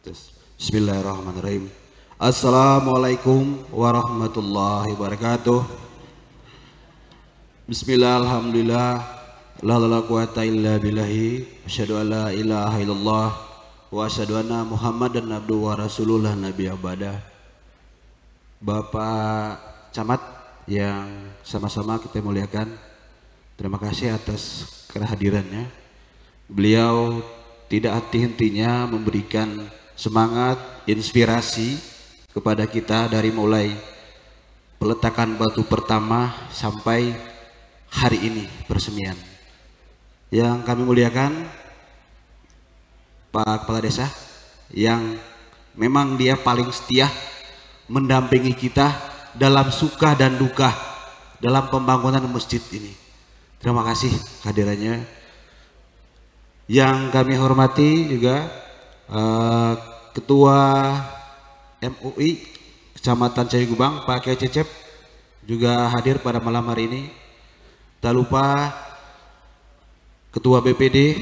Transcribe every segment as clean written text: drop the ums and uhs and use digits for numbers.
Bismillahirrahmanirrahim. Assalamualaikum warahmatullahi wabarakatuh. Bismillah, alhamdulillah, la quwata illa billahi, asyhadu an la ilaha illallah wa asyhadu anna Muhammadan abduhu wa rasulullah nabi abada. Bapak Camat yang sama-sama kita muliakan, terima kasih atas kehadirannya. Beliau tidak henti-hentinya memberikan semangat, inspirasi kepada kita dari mulai peletakan batu pertama sampai hari ini peresmian. Yang kami muliakan Pak Kepala Desa yang memang dia paling setia mendampingi kita dalam suka dan duka dalam pembangunan masjid ini. Terima kasih kehadirannya. Yang kami hormati juga Ketua MUI Kecamatan Cahayugubang Pak Kiai Cecep juga hadir pada malam hari ini. Tak lupa Ketua BPD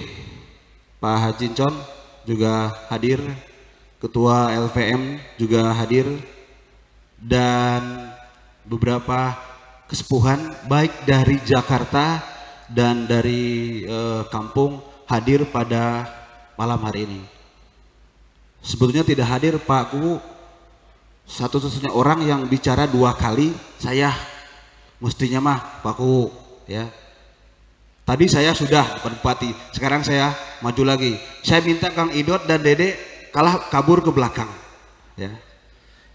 Pak Hajincon juga hadir, Ketua LVM juga hadir, dan beberapa kesepuhan baik dari Jakarta dan dari kampung hadir pada malam hari ini. Sebetulnya tidak hadir Pak Kuwu, satu-satunya orang yang bicara 2 kali, saya mestinya mah Pak Kuwu ya. Tadi saya sudah Pak Bupati, sekarang saya maju lagi. Saya minta Kang Idot dan Dede kabur ke belakang ya.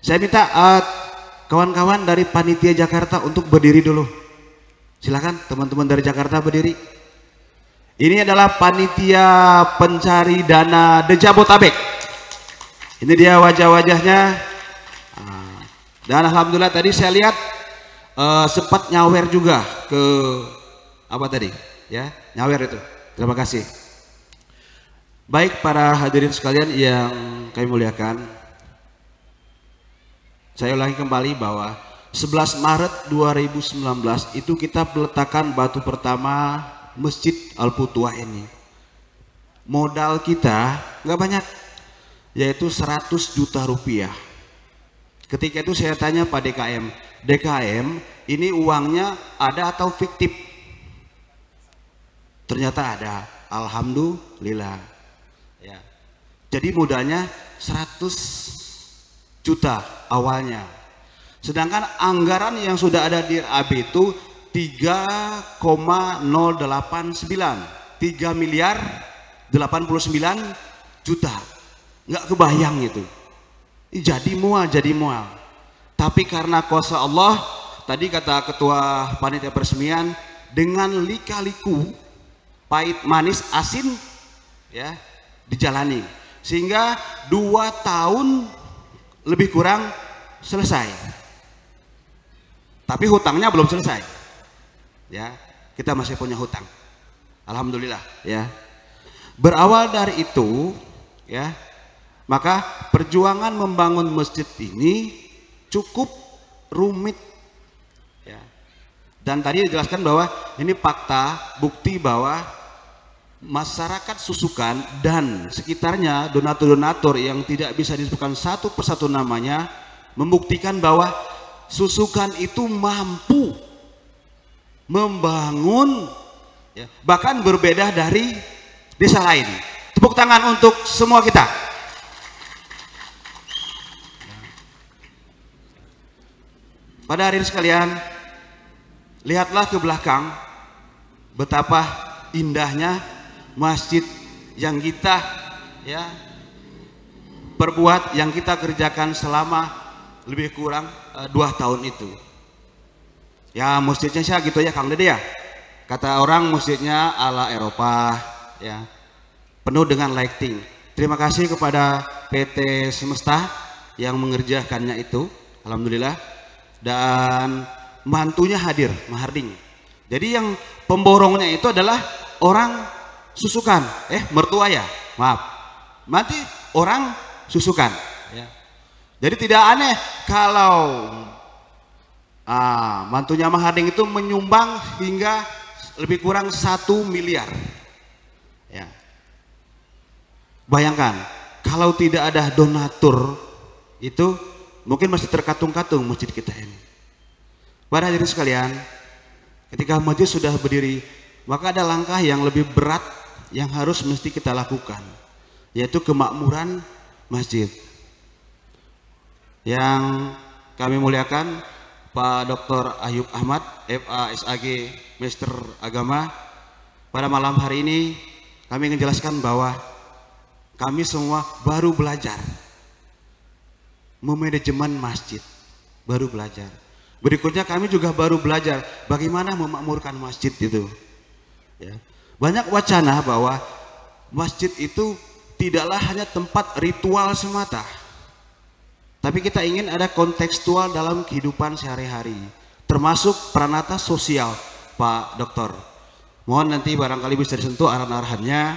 Saya minta kawan-kawan dari panitia Jakarta untuk berdiri dulu. Silakan teman-teman dari Jakarta berdiri. Ini adalah panitia pencari dana Dejabotabek. Ini dia wajah-wajahnya. Dan alhamdulillah tadi saya lihat sempat nyawer juga ke apa tadi ya, nyawer itu. Terima kasih. Baik para hadirin sekalian yang kami muliakan, saya ulangi kembali bahwa 11 Maret 2019 itu kita peletakan batu pertama Masjid Al-Futuwah ini. Modal kita nggak banyak, yaitu 100 juta rupiah. Ketika itu saya tanya Pak DKM, ini uangnya ada atau fiktif? Ternyata ada, alhamdulillah ya. Jadi modalnya 100 juta awalnya, sedangkan anggaran yang sudah ada di RAB itu 3,089, 3 miliar 89 juta. Nggak kebayang itu. Jadi mual. Tapi karena kuasa Allah, tadi kata ketua panitia peresmian, dengan lika-liku pahit manis asin ya dijalani, sehingga 2 tahun lebih kurang selesai. Tapi hutangnya belum selesai ya, kita masih punya hutang, alhamdulillah ya. Berawal dari itu ya, maka perjuangan membangun masjid ini cukup rumit ya. Dan tadi dijelaskan bahwa ini fakta bukti bahwa masyarakat Susukan dan sekitarnya, donatur-donatur yang tidak bisa disebutkan satu persatu namanya, membuktikan bahwa Susukan itu mampu membangun ya, bahkan berbeda dari desa lain. Tepuk tangan untuk semua kita. Pada hari ini sekalian, lihatlah ke belakang betapa indahnya masjid yang kita ya perbuat, yang kita kerjakan selama lebih kurang 2 tahun itu. Ya masjidnya sih gitu ya Kang Dede ya. Kata orang masjidnya ala Eropa ya, penuh dengan lighting. Terima kasih kepada PT Semesta yang mengerjakannya itu, alhamdulillah. Dan mantunya hadir, Maharding. Jadi yang pemborongnya itu adalah orang Susukan, mertua ya, maaf, nanti orang Susukan ya. Jadi tidak aneh kalau mantunya Maharding itu menyumbang hingga lebih kurang 1 miliar ya. Bayangkan kalau tidak ada donatur itu mungkin masih terkatung-katung masjid kita ini. Para hadirin sekalian, ketika masjid sudah berdiri, maka ada langkah yang lebih berat yang harus mesti kita lakukan, yaitu kemakmuran masjid. Yang kami muliakan Pak Dr. Ayub Ahmad, FA.SAG, Master Agama, pada malam hari ini kami ingin jelaskan bahwa kami semua baru belajar memanajemen masjid, baru belajar. Berikutnya kami juga baru belajar bagaimana memakmurkan masjid itu. Ya. Banyak wacana bahwa masjid itu tidaklah hanya tempat ritual semata, tapi kita ingin ada kontekstual dalam kehidupan sehari-hari, termasuk peranata sosial, Pak Dokter. Mohon nanti barangkali bisa disentuh arahan-arahannya.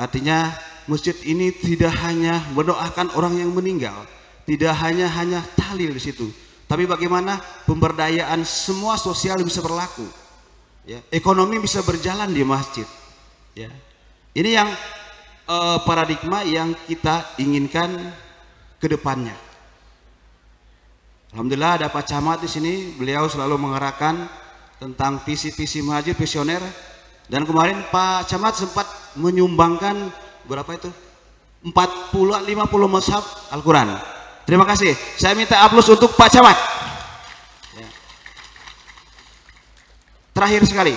Artinya masjid ini tidak hanya mendoakan orang yang meninggal, tidak hanya tahlil di situ, tapi bagaimana pemberdayaan semua sosial bisa berlaku, ya, ekonomi bisa berjalan di masjid, ya. Ini yang paradigma yang kita inginkan ke depannya. Alhamdulillah ada Pak Camat di sini, beliau selalu mengarahkan tentang visi-visi masjid visioner, dan kemarin Pak Camat sempat menyumbangkan berapa itu? 50 mushaf Al-Quran. Terima kasih. Saya minta aplaus untuk Pak Camat. Ya. Terakhir sekali,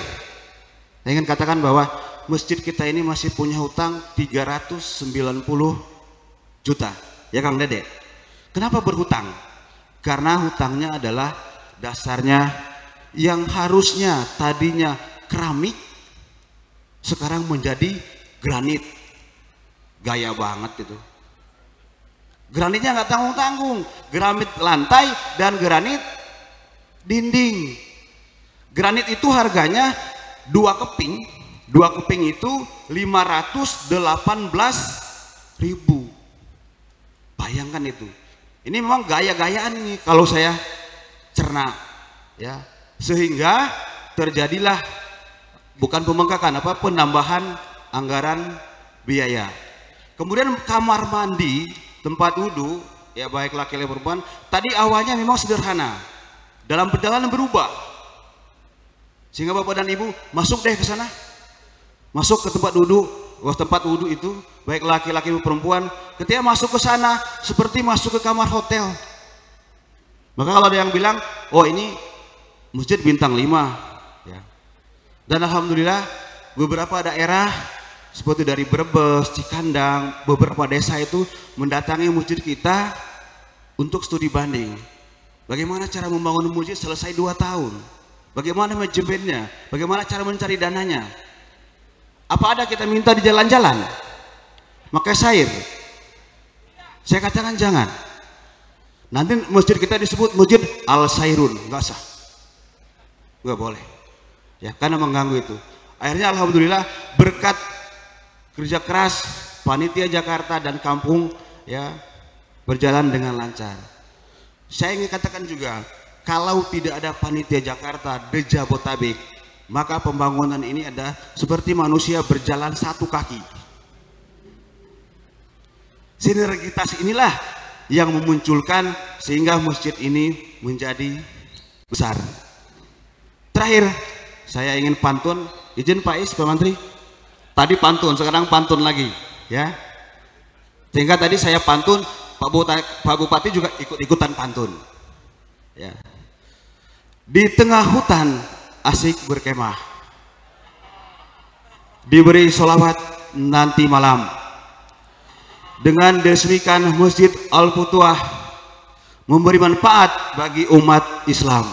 saya ingin katakan bahwa masjid kita ini masih punya hutang 390 juta. Ya Kang Dede. Kenapa berhutang? Karena hutangnya adalah dasarnya yang harusnya tadinya keramik sekarang menjadi granit. Gaya banget itu. Granitnya nggak tanggung-tanggung, granit lantai dan granit dinding. Granit itu harganya 2 keping itu 518.000. Bayangkan itu. Ini memang gaya-gayaan nih kalau saya cerna, ya. Sehingga terjadilah bukan pembengkakan, penambahan anggaran biaya. Kemudian kamar mandi, tempat wudhu, ya baik laki-laki perempuan, tadi awalnya memang sederhana, dalam perjalanan berubah, sehingga bapak dan ibu masuk deh ke sana, masuk ke tempat wudhu itu, baik laki-laki maupun perempuan, ketika masuk ke sana seperti masuk ke kamar hotel. Maka kalau ada yang bilang, oh ini masjid bintang 5, ya. Dan alhamdulillah beberapa daerah seperti dari Brebes, Cikandang, beberapa desa itu mendatangi masjid kita untuk studi banding. Bagaimana cara membangun masjid selesai 2 tahun? Bagaimana manajemennya? Bagaimana cara mencari dananya? Apa ada kita minta di jalan-jalan? Pakai sair? Saya katakan jangan. Nanti masjid kita disebut Masjid Al-Sairun, nggak sah. Nggak boleh. Ya, karena mengganggu itu. Akhirnya alhamdulillah berkat kerja keras panitia Jakarta dan kampung, ya, berjalan dengan lancar. Saya ingin katakan juga, kalau tidak ada panitia Jakarta di Jabotabek, maka pembangunan ini ada seperti manusia berjalan satu kaki. Sinergitas inilah yang memunculkan sehingga masjid ini menjadi besar. Terakhir, saya ingin pantun, izin Pak Is, Pak Menteri. Tadi pantun, sekarang pantun lagi, ya. Sehingga tadi saya pantun, Pak Bupati juga ikut-ikutan pantun. Ya. Di tengah hutan asik berkemah, diberi sholawat nanti malam, dengan diresmikan Masjid Al-Futuah, memberi manfaat bagi umat Islam.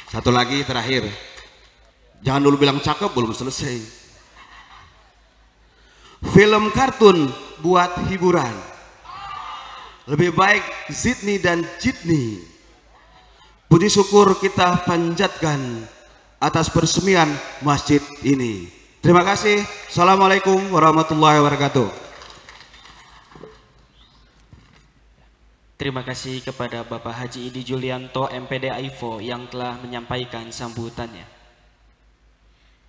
Satu lagi terakhir. Jangan dulu bilang cakep, belum selesai. Film kartun buat hiburan. Lebih baik Zidni dan Jidni. Puji syukur kita panjatkan atas peresmian masjid ini. Terima kasih. Assalamualaikum warahmatullahi wabarakatuh. Terima kasih kepada Bapak Haji Idi Julianto, MPD AIFO, yang telah menyampaikan sambutannya.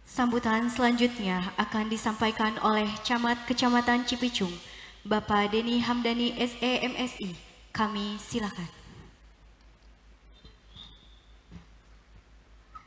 Sambutan selanjutnya akan disampaikan oleh Camat Kecamatan Cipicung, Bapak Deni Hamdani SE MSI. Kami silakan.